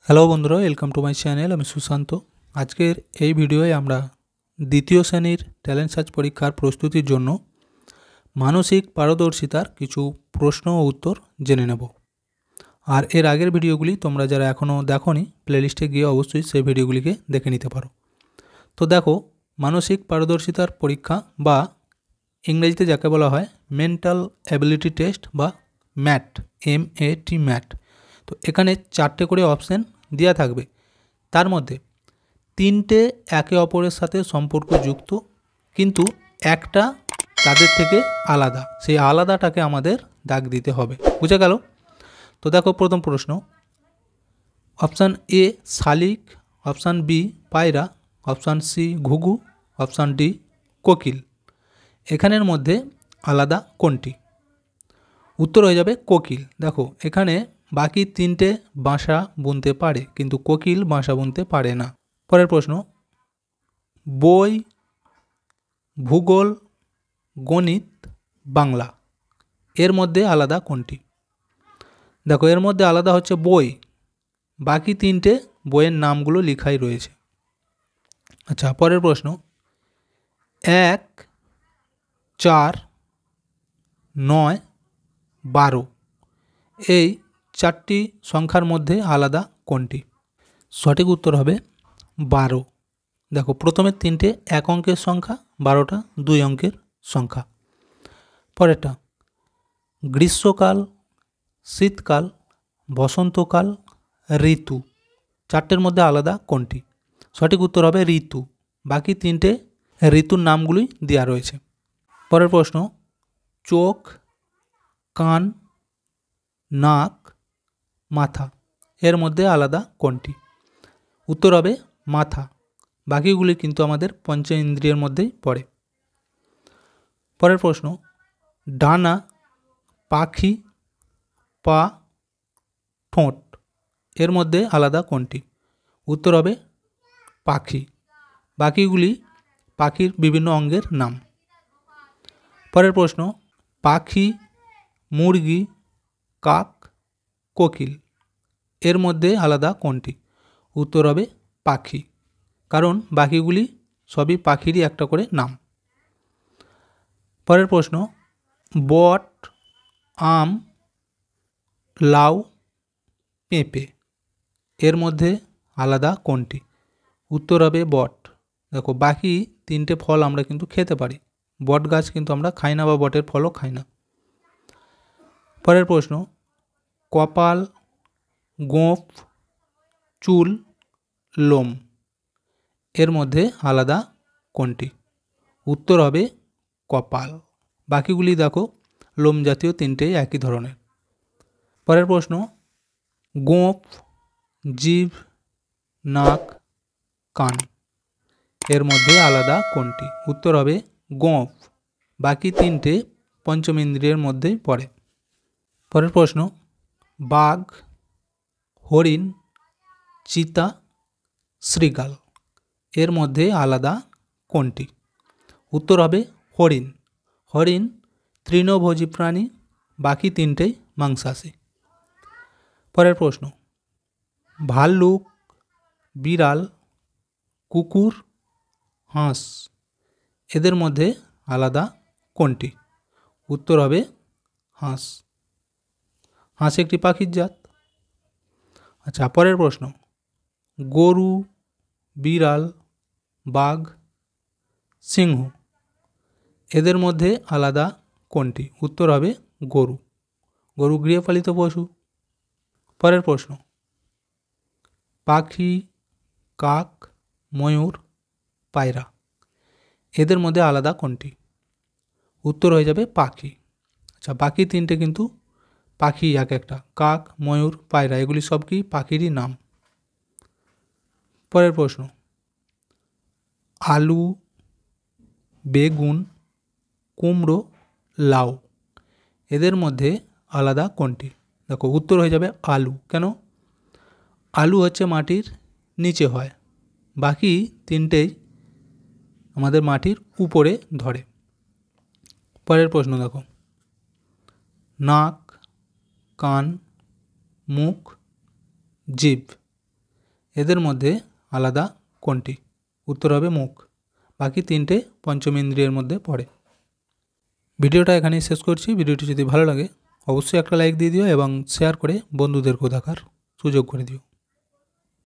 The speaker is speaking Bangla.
হ্যালো বন্ধুরা, ওয়েলকাম টু মাই চ্যানেল। আমি সুশান্ত। আজকের এই ভিডিওয়ে আমরা দ্বিতীয় শ্রেণীর ট্যালেন্ট সার্চ পরীক্ষার প্রস্তুতির জন্য মানসিক পারদর্শিতার কিছু প্রশ্ন ও উত্তর জেনে নেব। আর এর আগের ভিডিওগুলি তোমরা যারা এখনও দেখোনি, প্লেলিস্টে গিয়ে অবশ্যই সেই ভিডিওগুলিকে দেখে নিতে পারো। তো দেখো, মানসিক পারদর্শিতার পরীক্ষা বা ইংরেজিতে যাকে বলা হয় মেন্টাল অ্যাবিলিটি টেস্ট বা ম্যাট, MAT ম্যাট। তো এখানে 4টে করে অপশান দেওয়া থাকবে। তার মধ্যে 3টে একে অপরের সাথে সম্পর্কযুক্ত, কিন্তু একটা তাদের থেকে আলাদা। সেই আলাদাটাকে আমাদের দাগ দিতে হবে। বুঝে গেল? তো দেখো, প্রথম প্রশ্ন, অপশান এ শালিক, অপশান বি পায়রা, অপশান সি ঘুঘু, অপশান ডি কোকিল। এখানের মধ্যে আলাদা কোনটি? উত্তর হয়ে যাবে কোকিল। দেখো, এখানে বাকি 3টে বাসা বুনতে পারে, কিন্তু কোকিল বাসা বুনতে পারে না। পরের প্রশ্ন, বই, ভূগোল, গণিত, বাংলা, এর মধ্যে আলাদা কোনটি? দেখো, এর মধ্যে আলাদা হচ্ছে বই। বাকি 3টে বইয়ের নামগুলো লেখাই রয়েছে। আচ্ছা, পরের প্রশ্ন, 1, 4, 9, 12, এই 4টি সংখ্যার মধ্যে আলাদা কোনটি? সঠিক উত্তর হবে 12। দেখো, প্রথমে 3টে 1 অঙ্কের সংখ্যা, 12টা 2 অঙ্কের সংখ্যা। পরেরটা, গ্রীষ্মকাল, শীতকাল, বসন্তকাল, ঋতু, 4টের মধ্যে আলাদা কোনটি? সঠিক উত্তর হবে ঋতু। বাকি 3টে ঋতুর নামগুলি দেওয়া রয়েছে। পরের প্রশ্ন, চোখ, কান, নাক, মাথা, এর মধ্যে আলাদা কোনটি? উত্তর হবে মাথা। বাকিগুলি কিন্তু আমাদের পঞ্চ ইন্দ্রিয়ের মধ্যেই পড়ে। পরের প্রশ্ন, ডানা, পাখি, পা, ঠোঁট, এর মধ্যে আলাদা কোনটি? উত্তর হবে পাখি। বাকিগুলি পাখির বিভিন্ন অঙ্গের নাম। পরের প্রশ্ন, পাখি, মুরগি, কাক, কোকিল, এর মধ্যে আলাদা কোনটি? উত্তর হবে পাখি, কারণ বাকিগুলি সবই পাখিরই একটা করে নাম। পরের প্রশ্ন, বট, আম, লাউ, পেঁপে, এর মধ্যে আলাদা কোনটি? উত্তর হবে বট। দেখো, বাকি 3টে ফল আমরা কিন্তু খেতে পারি, বট গাছ কিন্তু আমরা খাই না বা বটের ফলও খাই না। পরের প্রশ্ন, কপাল, গোঁফ, চুল, লোম, এর মধ্যে আলাদা কোনটি? উত্তর হবে কপাল। বাকিগুলি দেখো লোম জাতীয় 3টেই একই ধরনের। পরের প্রশ্ন, গোঁফ, জিভ, নাক, কান, এর মধ্যে আলাদা কোনটি? উত্তর হবে গোঁফ। বাকি 3টে পঞ্চম ইন্দ্রিয়ের মধ্যেই পড়ে। পরের প্রশ্ন, বাঘ, হরিণ, চিতা, শৃগাল, এর মধ্যে আলাদা কোনটি? উত্তর হবে হরিণ। হরিণ তৃণভোজী প্রাণী, বাকি 3টেই মাংসাশী। পরের প্রশ্ন, ভাল্লুক, বিড়াল, কুকুর, হাঁস, এদের মধ্যে আলাদা কোনটি? উত্তর হবে হাঁস। হাঁস একটি পাখির জাত। আচ্ছা, পরের প্রশ্ন, গরু, বিড়াল, বাঘ, সিংহ, এদের মধ্যে আলাদা কোনটি? উত্তর হবে গরু। গরু গৃহপালিত পশু। পরের প্রশ্ন, পাখি, কাক, ময়ূর, পায়রা, এদের মধ্যে আলাদা কোনটি? উত্তর হয়ে যাবে পাখি। আচ্ছা, বাকি 3টে কিন্তু পাখি এক একটা, কাক, ময়ূর, পায়রা, এগুলি সব কি পাখিরই নাম। পরের প্রশ্ন, আলু, বেগুন, কুমড়ো, লাউ, এদের মধ্যে আলাদা কোনটি? দেখো, উত্তর হয়ে যাবে আলু। কেন? আলু হচ্ছে মাটির নিচে হয়, বাকি 3টেই আমাদের মাটির উপরে ধরে। পরের প্রশ্ন দেখো, নাক, কান, মুখ, জিভ, এদের মধ্যে আলাদা কোনটি? উত্তর হবে মুখ। বাকি তিনটে পঞ্চম ইন্দ্রিয়ের মধ্যে পড়ে। ভিডিওটা এখানেই শেষ করছি। ভিডিওটি যদি ভালো লাগে অবশ্যই একটা লাইক দিয়ে দিও এবং শেয়ার করে বন্ধুদেরকেও দেখার সুযোগ করে দিও।